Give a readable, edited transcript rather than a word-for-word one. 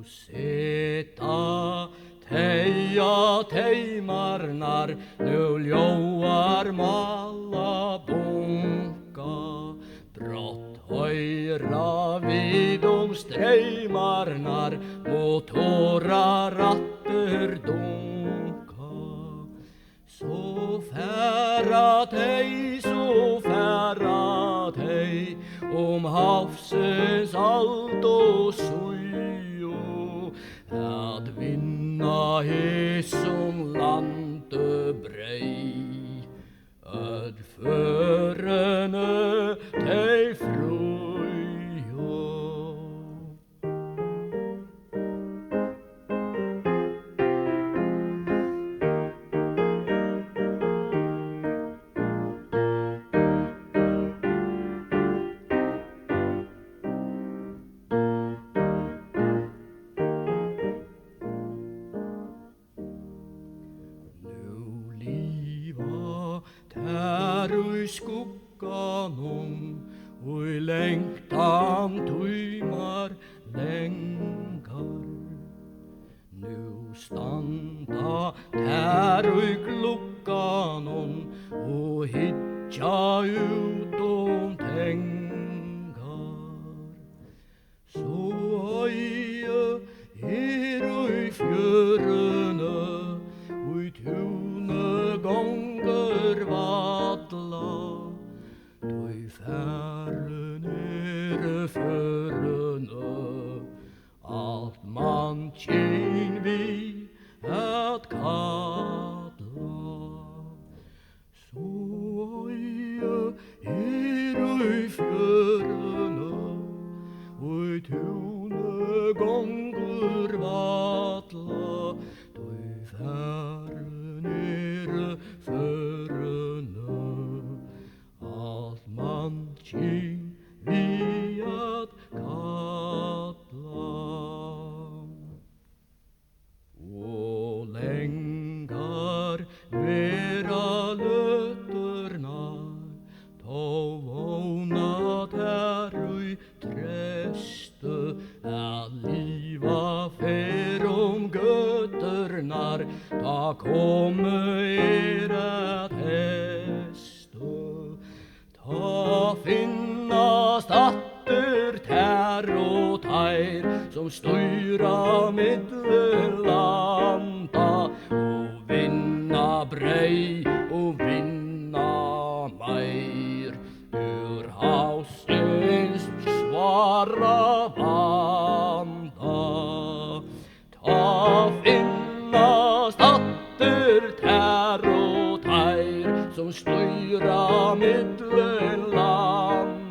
Sita teia teimarnar, nu ljóar mala bunga. Brátt høyra við streymarnar, motora rattur dunga. Så færa tei, havsens alt og søyo, at vinna hesum lande brei, at førene tei frøyo. Skugganum og lengtan tøymar lengar. Nú standa tær glugganum og hyggja út tengar. Så øye fjørene og tune gonger vadla. Førene, alt man kjenn vi at kalla. Så øye fjørene, og tune gonger vadla. Førene, alt man kjenn vi at kalla. Og lengar vera løtternar, ta vona der treste, at liva fer gøtternar, ta komme at heste. Ta finnast atter tær og tær, som støyra middel landa, og vinna brei og vinna meir, ur havsins svara vanda. Ta finnast atter tær og tær, som støyra middel landa,